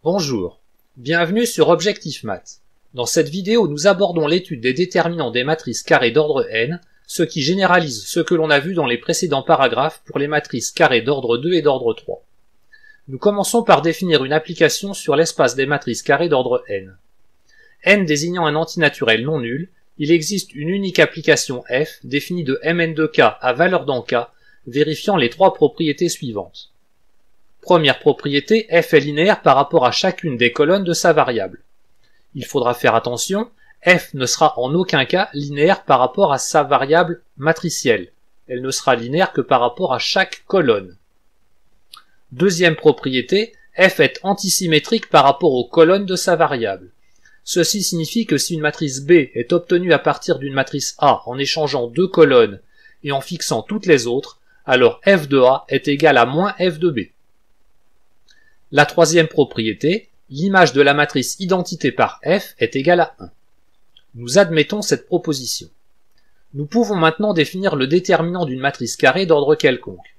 Bonjour, bienvenue sur Objectif Math. Dans cette vidéo, nous abordons l'étude des déterminants des matrices carrées d'ordre n, ce qui généralise ce que l'on a vu dans les précédents paragraphes pour les matrices carrées d'ordre 2 et d'ordre 3. Nous commençons par définir une application sur l'espace des matrices carrées d'ordre n. N désignant un antinaturel non nul, il existe une unique application f définie de mn de k à valeur dans k, vérifiant les trois propriétés suivantes. Première propriété, f est linéaire par rapport à chacune des colonnes de sa variable. Il faudra faire attention, f ne sera en aucun cas linéaire par rapport à sa variable matricielle. Elle ne sera linéaire que par rapport à chaque colonne. Deuxième propriété, f est antisymétrique par rapport aux colonnes de sa variable. Ceci signifie que si une matrice B est obtenue à partir d'une matrice A en échangeant deux colonnes et en fixant toutes les autres, alors f de A est égal à moins f de B. La troisième propriété, l'image de la matrice identité par f est égale à 1. Nous admettons cette proposition. Nous pouvons maintenant définir le déterminant d'une matrice carrée d'ordre quelconque.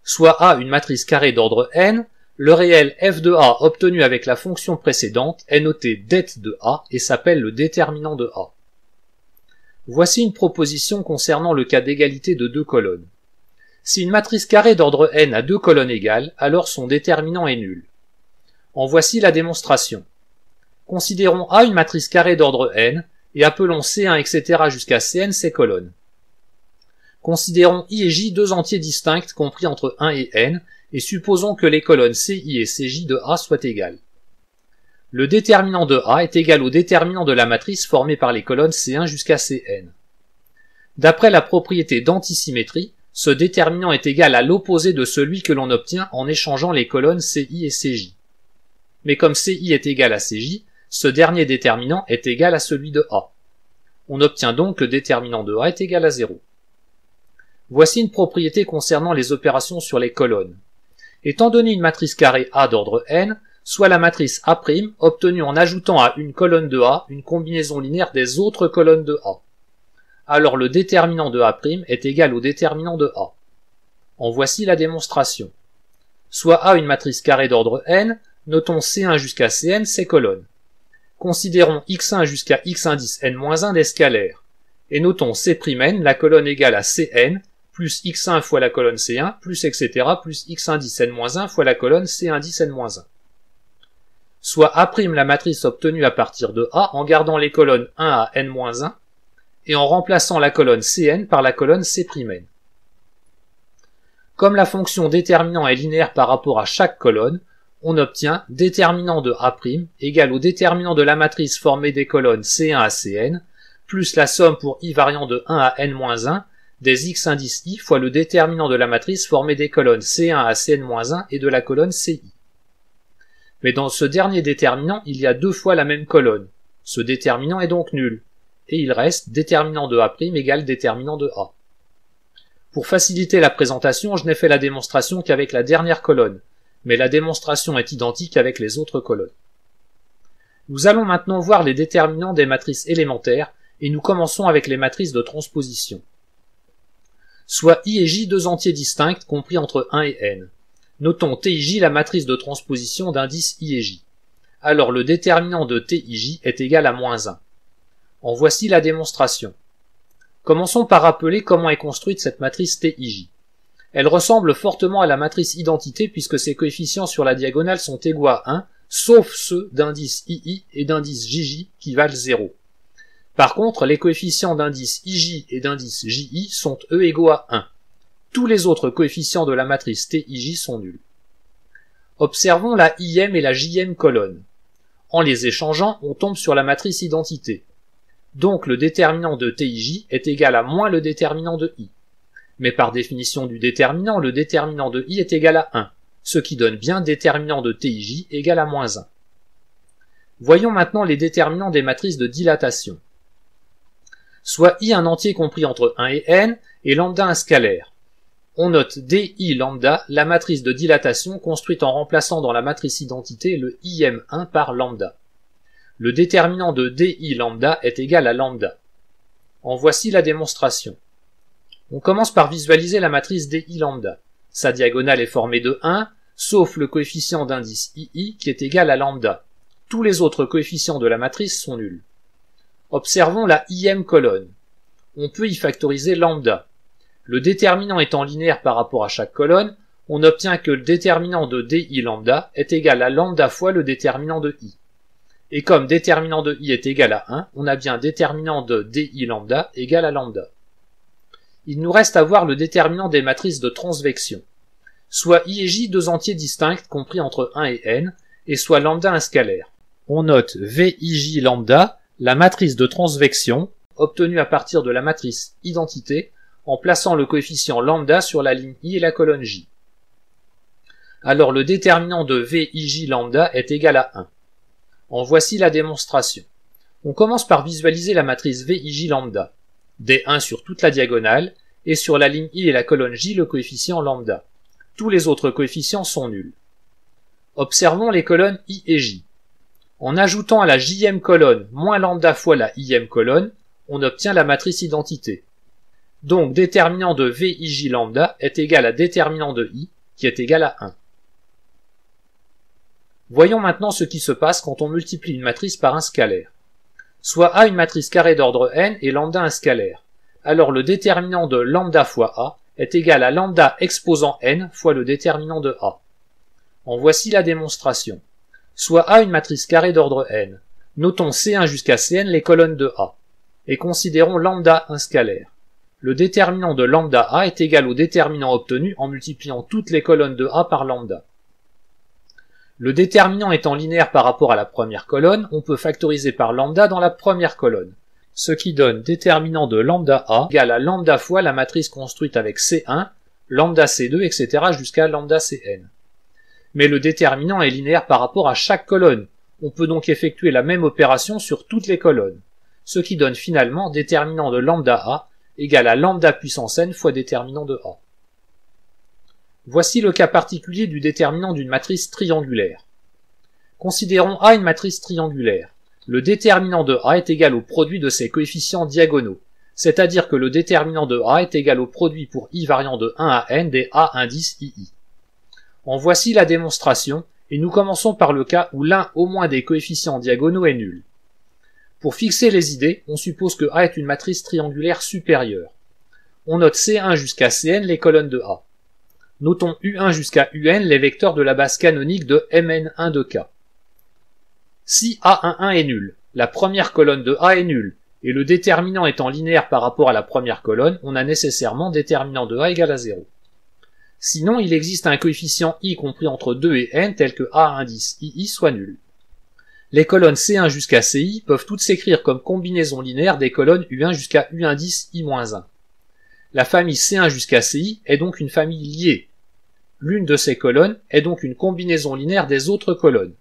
Soit A une matrice carrée d'ordre n, le réel f de A obtenu avec la fonction précédente est noté det de A et s'appelle le déterminant de A. Voici une proposition concernant le cas d'égalité de deux colonnes. Si une matrice carrée d'ordre n a deux colonnes égales, alors son déterminant est nul. En voici la démonstration. Considérons A une matrice carrée d'ordre n et appelons C1 etc. jusqu'à Cn ses colonnes. Considérons I et J deux entiers distincts compris entre 1 et n et supposons que les colonnes Ci et Cj de A soient égales. Le déterminant de A est égal au déterminant de la matrice formée par les colonnes C1 jusqu'à Cn. D'après la propriété d'antisymétrie, ce déterminant est égal à l'opposé de celui que l'on obtient en échangeant les colonnes Ci et Cj. Mais comme Ci est égal à Cj, ce dernier déterminant est égal à celui de A. On obtient donc que le déterminant de A est égal à 0. Voici une propriété concernant les opérations sur les colonnes. Étant donné une matrice carrée A d'ordre n, soit la matrice A' obtenue en ajoutant à une colonne de A une combinaison linéaire des autres colonnes de A. Alors le déterminant de A' est égal au déterminant de A. En voici la démonstration. Soit A une matrice carrée d'ordre n, notons C1 jusqu'à Cn ses colonnes. Considérons x1 jusqu'à x indice n-1 des scalaires, et notons C'N, la colonne égale à Cn, plus x1 fois la colonne C1, plus etc. plus x indice n-1 fois la colonne C indice n-1. Soit A' la matrice obtenue à partir de A en gardant les colonnes 1 à n-1, et en remplaçant la colonne Cn par la colonne C'N. Comme la fonction déterminant est linéaire par rapport à chaque colonne, on obtient déterminant de A' égal au déterminant de la matrice formée des colonnes C1 à Cn, plus la somme pour i variant de 1 à n-1 des x indice i fois le déterminant de la matrice formée des colonnes C1 à Cn-1 et de la colonne Ci. Mais dans ce dernier déterminant, il y a deux fois la même colonne. Ce déterminant est donc nul. Et il reste déterminant de A' égale déterminant de A. Pour faciliter la présentation, je n'ai fait la démonstration qu'avec la dernière colonne, mais la démonstration est identique avec les autres colonnes. Nous allons maintenant voir les déterminants des matrices élémentaires, et nous commençons avec les matrices de transposition. Soit I et J deux entiers distincts compris entre 1 et n. Notons Tij la matrice de transposition d'indices I et J. Alors le déterminant de Tij est égal à -1. En voici la démonstration. Commençons par rappeler comment est construite cette matrice Tij. Elle ressemble fortement à la matrice identité puisque ses coefficients sur la diagonale sont égaux à 1, sauf ceux d'indice II et d'indice Jj qui valent 0. Par contre, les coefficients d'indice Ij et d'indice Ji sont eux égaux à 1. Tous les autres coefficients de la matrice Tij sont nuls. Observons la im et la jm colonne. En les échangeant, on tombe sur la matrice identité. Donc le déterminant de Tij est égal à moins le déterminant de I. Mais par définition du déterminant, le déterminant de I est égal à 1, ce qui donne bien déterminant de Tij égal à -1. Voyons maintenant les déterminants des matrices de dilatation. Soit I un entier compris entre 1 et n, et lambda un scalaire. On note di lambda, la matrice de dilatation construite en remplaçant dans la matrice identité le im1 par lambda. Le déterminant de di lambda est égal à lambda. En voici la démonstration. On commence par visualiser la matrice di lambda. Sa diagonale est formée de 1, sauf le coefficient d'indice II qui est égal à lambda. Tous les autres coefficients de la matrice sont nuls. Observons la ième colonne. On peut y factoriser lambda. Le déterminant étant linéaire par rapport à chaque colonne, on obtient que le déterminant de di lambda est égal à lambda fois le déterminant de i. Et comme déterminant de i est égal à 1, on a bien déterminant de di lambda égal à lambda. Il nous reste à voir le déterminant des matrices de transvection. Soit i et j deux entiers distincts compris entre 1 et n, et soit lambda un scalaire. On note vij lambda, la matrice de transvection, obtenue à partir de la matrice identité, en plaçant le coefficient lambda sur la ligne i et la colonne j. Alors le déterminant de vij lambda est égal à 1. En voici la démonstration. On commence par visualiser la matrice vij lambda. Des 1 sur toute la diagonale, et sur la ligne i et la colonne j le coefficient lambda. Tous les autres coefficients sont nuls. Observons les colonnes i et j. En ajoutant à la jème colonne moins lambda fois la ième colonne, on obtient la matrice identité. Donc déterminant de vij lambda est égal à déterminant de i, qui est égal à 1. Voyons maintenant ce qui se passe quand on multiplie une matrice par un scalaire. Soit A une matrice carrée d'ordre n et lambda un scalaire. Alors le déterminant de lambda fois A est égal à lambda exposant n fois le déterminant de A. En voici la démonstration. Soit A une matrice carrée d'ordre n. Notons C1 jusqu'à Cn les colonnes de A. Et considérons lambda un scalaire. Le déterminant de lambda A est égal au déterminant obtenu en multipliant toutes les colonnes de A par lambda. Le déterminant étant linéaire par rapport à la première colonne, on peut factoriser par lambda dans la première colonne, ce qui donne déterminant de lambda A égal à lambda fois la matrice construite avec C1, lambda C2, etc. jusqu'à lambda Cn. Mais le déterminant est linéaire par rapport à chaque colonne, on peut donc effectuer la même opération sur toutes les colonnes, ce qui donne finalement déterminant de lambda A égal à lambda puissance n fois déterminant de A. Voici le cas particulier du déterminant d'une matrice triangulaire. Considérons A une matrice triangulaire. Le déterminant de A est égal au produit de ses coefficients diagonaux, c'est-à-dire que le déterminant de A est égal au produit pour i variant de 1 à n des A indices ii. En voici la démonstration, et nous commençons par le cas où l'un au moins des coefficients diagonaux est nul. Pour fixer les idées, on suppose que A est une matrice triangulaire supérieure. On note C1 jusqu'à Cn les colonnes de A. Notons U1 jusqu'à UN les vecteurs de la base canonique de Mn1 de K. Si A11 est nul, la première colonne de A est nulle, et le déterminant étant linéaire par rapport à la première colonne, on a nécessairement déterminant de A égal à 0. Sinon, il existe un coefficient i compris entre 2 et n tel que A indice ii soit nul. Les colonnes C1 jusqu'à Ci peuvent toutes s'écrire comme combinaison linéaire des colonnes U1 jusqu'à U indice i-1. La famille C1 jusqu'à Ci est donc une famille liée. L'une de ces colonnes est donc une combinaison linéaire des autres colonnes.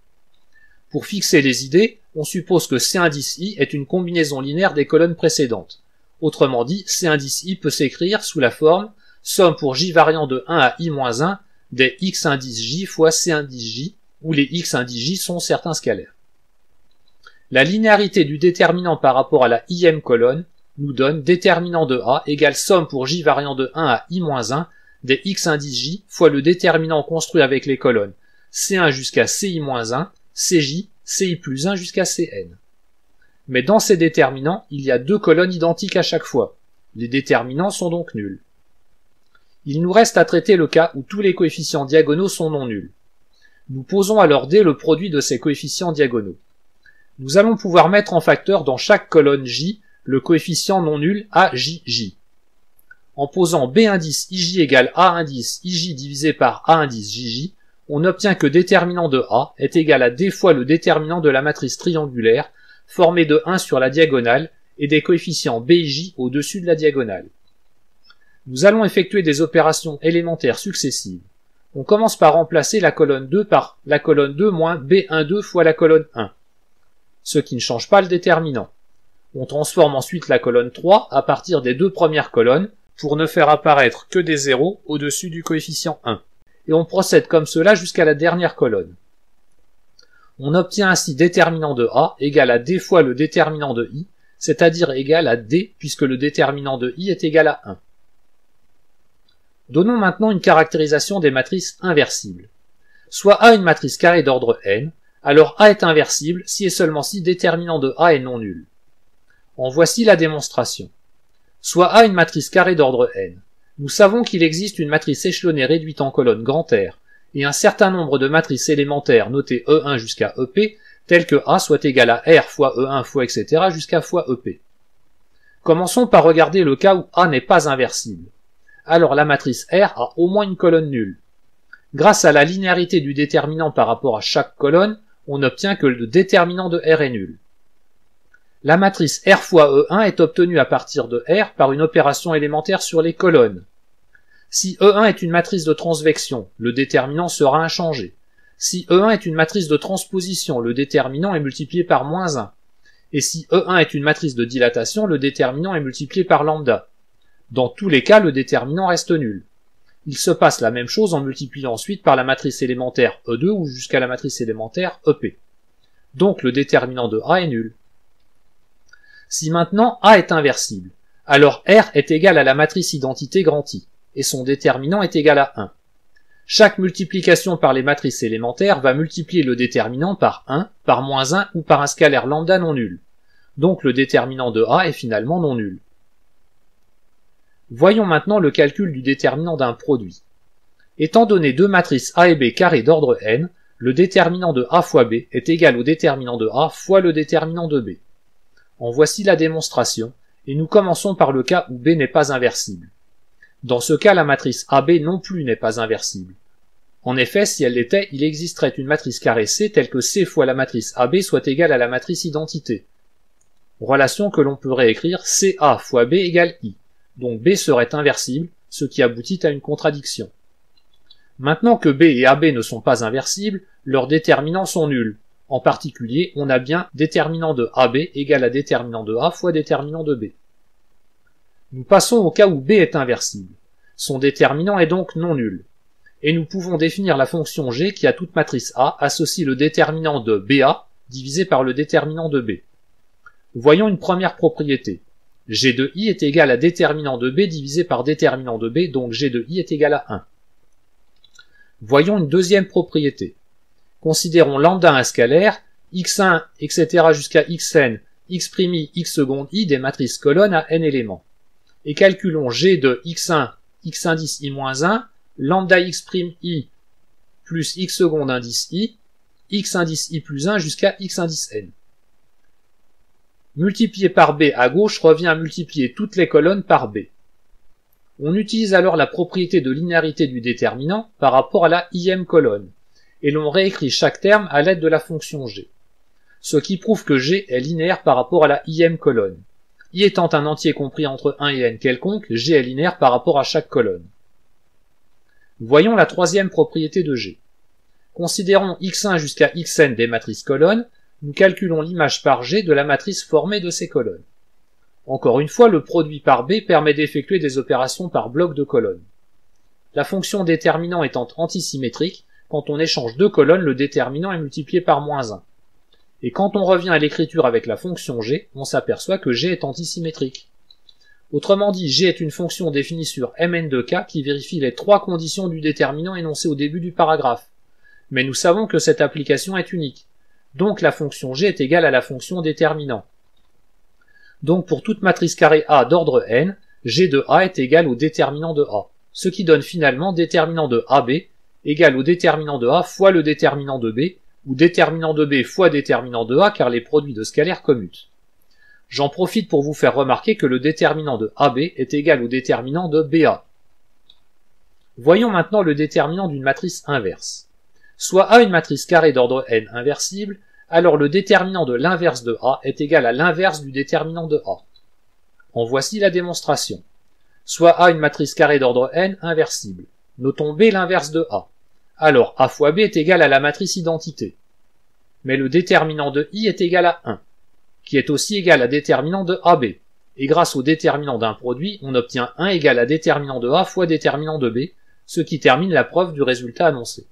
Pour fixer les idées, on suppose que C indice i est une combinaison linéaire des colonnes précédentes. Autrement dit, C indice i peut s'écrire sous la forme somme pour j variant de 1 à i-1 des x indice j fois C indice j, où les x indice j sont certains scalaires. La linéarité du déterminant par rapport à la ième colonne nous donne déterminant de A égale somme pour j variant de 1 à i-1 des x indice j fois le déterminant construit avec les colonnes C1 jusqu'à Ci-1, Cj, Ci plus 1 jusqu'à Cn. Mais dans ces déterminants, il y a deux colonnes identiques à chaque fois. Les déterminants sont donc nuls. Il nous reste à traiter le cas où tous les coefficients diagonaux sont non nuls. Nous posons alors D le produit de ces coefficients diagonaux. Nous allons pouvoir mettre en facteur dans chaque colonne J le coefficient non nul AJJ. En posant B indice IJ égale A indice IJ divisé par A indice JJ, on obtient que déterminant de A est égal à D fois le déterminant de la matrice triangulaire formée de 1 sur la diagonale et des coefficients B et J au-dessus de la diagonale. Nous allons effectuer des opérations élémentaires successives. On commence par remplacer la colonne 2 par la colonne 2 moins B12 fois la colonne 1, ce qui ne change pas le déterminant. On transforme ensuite la colonne 3 à partir des deux premières colonnes pour ne faire apparaître que des zéros au-dessus du coefficient 1. Et on procède comme cela jusqu'à la dernière colonne. On obtient ainsi déterminant de A égal à D fois le déterminant de I, c'est-à-dire égal à D puisque le déterminant de I est égal à 1. Donnons maintenant une caractérisation des matrices inversibles. Soit A une matrice carrée d'ordre n, alors A est inversible si et seulement si déterminant de A est non nul. En voici la démonstration. Soit A une matrice carrée d'ordre n. Nous savons qu'il existe une matrice échelonnée réduite en colonne grand R et un certain nombre de matrices élémentaires notées E1 jusqu'à EP, telles que A soit égal à R fois E1 fois etc. jusqu'à fois EP. Commençons par regarder le cas où A n'est pas inversible. Alors la matrice R a au moins une colonne nulle. Grâce à la linéarité du déterminant par rapport à chaque colonne, on obtient que le déterminant de R est nul. La matrice R fois E1 est obtenue à partir de R par une opération élémentaire sur les colonnes. Si E1 est une matrice de transvection, le déterminant sera inchangé. Si E1 est une matrice de transposition, le déterminant est multiplié par moins 1. Et si E1 est une matrice de dilatation, le déterminant est multiplié par lambda. Dans tous les cas, le déterminant reste nul. Il se passe la même chose en multipliant ensuite par la matrice élémentaire E2 ou jusqu'à la matrice élémentaire EP. Donc le déterminant de A est nul. Si maintenant A est inversible, alors R est égal à la matrice identité grand I, et son déterminant est égal à 1. Chaque multiplication par les matrices élémentaires va multiplier le déterminant par 1, par moins 1 ou par un scalaire lambda non nul. Donc le déterminant de A est finalement non nul. Voyons maintenant le calcul du déterminant d'un produit. Étant donné deux matrices A et B carrées d'ordre n, le déterminant de A fois B est égal au déterminant de A fois le déterminant de B. En voici la démonstration, et nous commençons par le cas où B n'est pas inversible. Dans ce cas, la matrice AB non plus n'est pas inversible. En effet, si elle l'était, il existerait une matrice carrée C telle que C fois la matrice AB soit égale à la matrice identité. Relation que l'on peut réécrire CA fois B égale I. Donc B serait inversible, ce qui aboutit à une contradiction. Maintenant que B et AB ne sont pas inversibles, leurs déterminants sont nuls. En particulier, on a bien déterminant de AB égale à déterminant de A fois déterminant de B. Nous passons au cas où B est inversible. Son déterminant est donc non nul. Et nous pouvons définir la fonction G qui à toute matrice A associe le déterminant de BA divisé par le déterminant de B. Voyons une première propriété. G de I est égal à déterminant de B divisé par déterminant de B, donc G de I est égal à 1. Voyons une deuxième propriété. Considérons lambda un scalaire, x1, etc. jusqu'à xn, x'I, x seconde I des matrices colonnes à n éléments. Et calculons G de x1, x indice I-1, lambda x'I plus x seconde indice I, x indice I plus 1 jusqu'à x indice n. Multiplier par B à gauche revient à multiplier toutes les colonnes par B. On utilise alors la propriété de linéarité du déterminant par rapport à la ième colonne, et l'on réécrit chaque terme à l'aide de la fonction G. Ce qui prouve que G est linéaire par rapport à la ième colonne. I étant un entier compris entre 1 et n quelconque, G est linéaire par rapport à chaque colonne. Voyons la troisième propriété de G. Considérons x1 jusqu'à xn des matrices colonnes, nous calculons l'image par G de la matrice formée de ces colonnes. Encore une fois, le produit par B permet d'effectuer des opérations par bloc de colonnes. La fonction déterminant étant antisymétrique, quand on échange deux colonnes, le déterminant est multiplié par moins 1. Et quand on revient à l'écriture avec la fonction G, on s'aperçoit que G est antisymétrique. Autrement dit, G est une fonction définie sur Mn de K qui vérifie les trois conditions du déterminant énoncées au début du paragraphe. Mais nous savons que cette application est unique. Donc la fonction G est égale à la fonction déterminant. Donc pour toute matrice carrée A d'ordre n, G de A est égal au déterminant de A, ce qui donne finalement déterminant de AB égal au déterminant de A fois le déterminant de B, ou déterminant de B fois déterminant de A car les produits de scalaires commutent. J'en profite pour vous faire remarquer que le déterminant de AB est égal au déterminant de BA. Voyons maintenant le déterminant d'une matrice inverse. Soit A une matrice carrée d'ordre n inversible, alors le déterminant de l'inverse de A est égal à l'inverse du déterminant de A. En voici la démonstration. Soit A une matrice carrée d'ordre n inversible. Notons B l'inverse de A. Alors A fois B est égal à la matrice identité. Mais le déterminant de I est égal à 1, qui est aussi égal à déterminant de AB. Et grâce au déterminant d'un produit, on obtient 1 égal à déterminant de A fois déterminant de B, ce qui termine la preuve du résultat annoncé.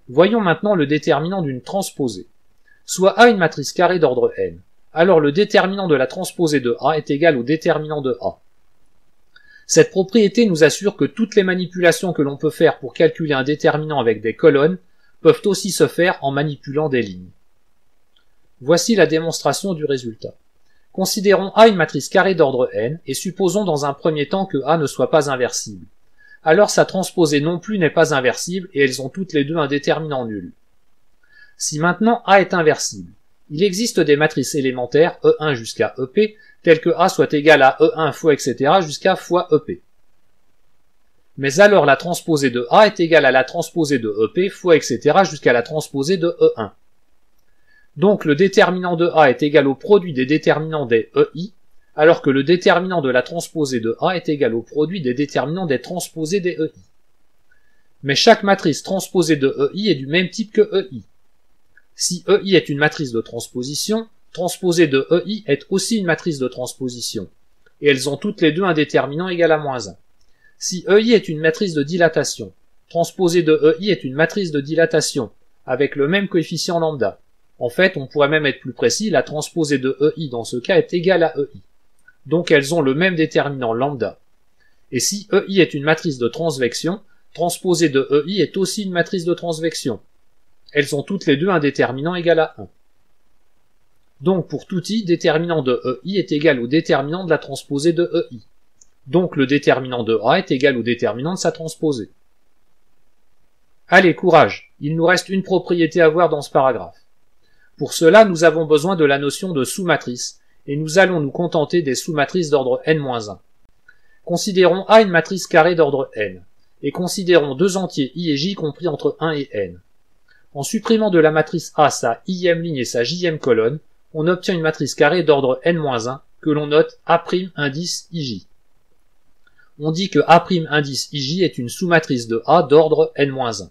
Voyons maintenant le déterminant d'une transposée. Soit A une matrice carrée d'ordre n, alors le déterminant de la transposée de A est égal au déterminant de A. Cette propriété nous assure que toutes les manipulations que l'on peut faire pour calculer un déterminant avec des colonnes peuvent aussi se faire en manipulant des lignes. Voici la démonstration du résultat. Considérons A une matrice carrée d'ordre n et supposons dans un premier temps que A ne soit pas inversible. Alors sa transposée non plus n'est pas inversible et elles ont toutes les deux un déterminant nul. Si maintenant A est inversible, il existe des matrices élémentaires E1 jusqu'à EP telles que A soit égal à E1 fois etc. jusqu'à fois EP. Mais alors la transposée de A est égale à la transposée de EP fois etc. jusqu'à la transposée de E1. Donc le déterminant de A est égal au produit des déterminants des EI, alors que le déterminant de la transposée de A est égal au produit des déterminants des transposées des EI. Mais chaque matrice transposée de EI est du même type que EI. Si EI est une matrice de transposition, transposée de EI est aussi une matrice de transposition, et elles ont toutes les deux un déterminant égal à -1. Si EI est une matrice de dilatation, transposée de EI est une matrice de dilatation, avec le même coefficient lambda. En fait, on pourrait même être plus précis, la transposée de EI dans ce cas est égale à EI. Donc elles ont le même déterminant lambda. Et si EI est une matrice de transvection, transposée de EI est aussi une matrice de transvection. Elles ont toutes les deux un déterminant égal à 1. Donc pour tout I, déterminant de EI est égal au déterminant de la transposée de EI. Donc le déterminant de A est égal au déterminant de sa transposée. Allez, courage, il nous reste une propriété à voir dans ce paragraphe. Pour cela, nous avons besoin de la notion de sous-matrice, et nous allons nous contenter des sous-matrices d'ordre n-1. Considérons A une matrice carrée d'ordre n, et considérons deux entiers i et j compris entre 1 et n. En supprimant de la matrice A sa i-ème ligne et sa j-ème colonne, on obtient une matrice carrée d'ordre n-1 que l'on note A' indice ij. On dit que A' indice ij est une sous-matrice de A d'ordre n-1.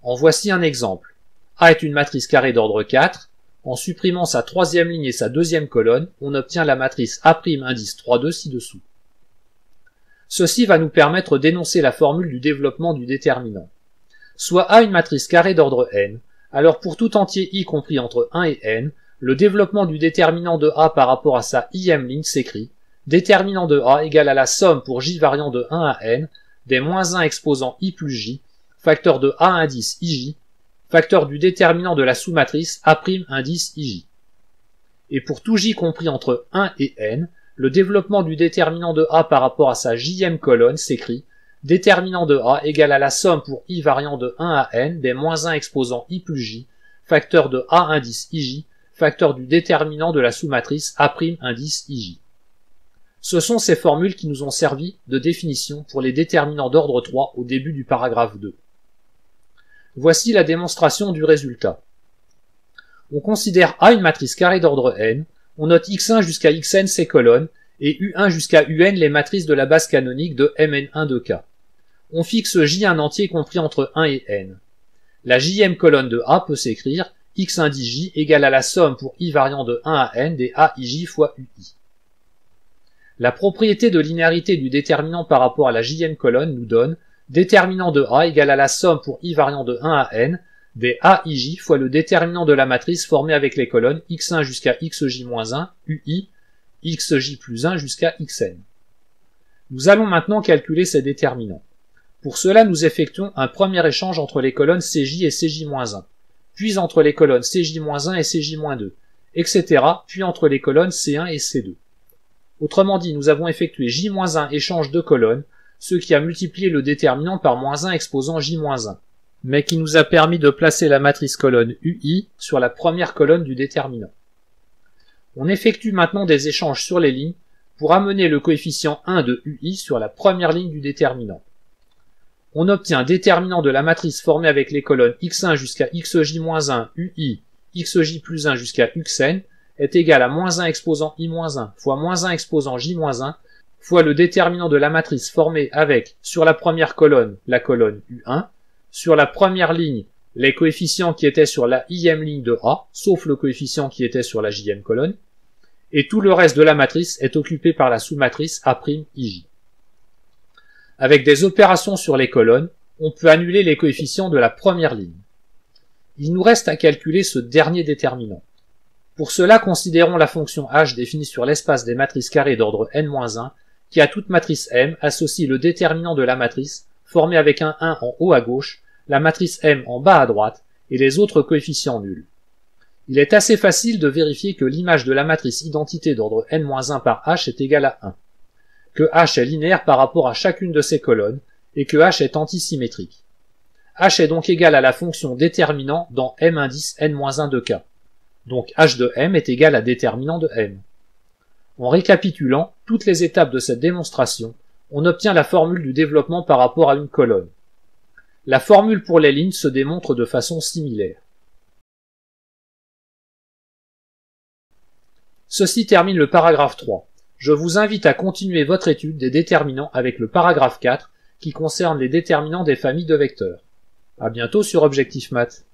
En voici un exemple. A est une matrice carrée d'ordre 4, en supprimant sa troisième ligne et sa deuxième colonne, on obtient la matrice A' indice 3,2 ci-dessous. Ceci va nous permettre d'énoncer la formule du développement du déterminant. Soit A une matrice carrée d'ordre n, alors pour tout entier i compris entre 1 et n, le développement du déterminant de A par rapport à sa i-ème ligne s'écrit déterminant de A égale à la somme pour j variant de 1 à n des -1 exposant i plus j, facteur de A indice ij, facteur du déterminant de la sous-matrice A' indice ij. Et pour tout j compris entre 1 et n, le développement du déterminant de A par rapport à sa j-ème colonne s'écrit déterminant de A égale à la somme pour i variant de 1 à n des -1 exposant i plus j, facteur de A indice ij, facteur du déterminant de la sous-matrice A' indice ij. Ce sont ces formules qui nous ont servi de définition pour les déterminants d'ordre 3 au début du paragraphe 2. Voici la démonstration du résultat. On considère A une matrice carrée d'ordre n, on note x1 jusqu'à xn ses colonnes, et u1 jusqu'à un les matrices de la base canonique de mn1 de K. On fixe j un entier compris entre 1 et n. La j-ème colonne de A peut s'écrire x1 dj égale à la somme pour i variant de 1 à n des aij fois ui. La propriété de linéarité du déterminant par rapport à la j-ème colonne nous donne déterminant de A égale à la somme pour i variant de 1 à n des aij fois le déterminant de la matrice formée avec les colonnes x1 jusqu'à xj-1, ui, xj plus 1 jusqu'à xn. Nous allons maintenant calculer ces déterminants. Pour cela, nous effectuons un premier échange entre les colonnes cj et cj-1, puis entre les colonnes cj-1 et cj-2, etc., puis entre les colonnes c1 et c2. Autrement dit, nous avons effectué j-1 échange de colonnes, ce qui a multiplié le déterminant par -1 exposant j-1, mais qui nous a permis de placer la matrice colonne ui sur la première colonne du déterminant. On effectue maintenant des échanges sur les lignes pour amener le coefficient 1 de ui sur la première ligne du déterminant. On obtient un déterminant de la matrice formée avec les colonnes x1 jusqu'à xj-1, ui, xj plus 1 jusqu'à xn est égal à -1 exposant i-1 fois -1 exposant j-1 fois le déterminant de la matrice formée avec, sur la première colonne, la colonne u1, sur la première ligne, les coefficients qui étaient sur la i-ème ligne de A, sauf le coefficient qui était sur la j-ème colonne, et tout le reste de la matrice est occupé par la sous-matrice A'ij. Avec des opérations sur les colonnes, on peut annuler les coefficients de la première ligne. Il nous reste à calculer ce dernier déterminant. Pour cela, considérons la fonction h définie sur l'espace des matrices carrées d'ordre n-1, qui à toute matrice M associe le déterminant de la matrice, formé avec un 1 en haut à gauche, la matrice M en bas à droite, et les autres coefficients nuls. Il est assez facile de vérifier que l'image de la matrice identité d'ordre n-1 par H est égale à 1, que H est linéaire par rapport à chacune de ces colonnes, et que H est antisymétrique. H est donc égal à la fonction déterminant dans M indice n-1 de K. Donc H de M est égal à déterminant de M. En récapitulant toutes les étapes de cette démonstration, on obtient la formule du développement par rapport à une colonne. La formule pour les lignes se démontre de façon similaire. Ceci termine le paragraphe 3. Je vous invite à continuer votre étude des déterminants avec le paragraphe 4 qui concerne les déterminants des familles de vecteurs. À bientôt sur Objectif Math.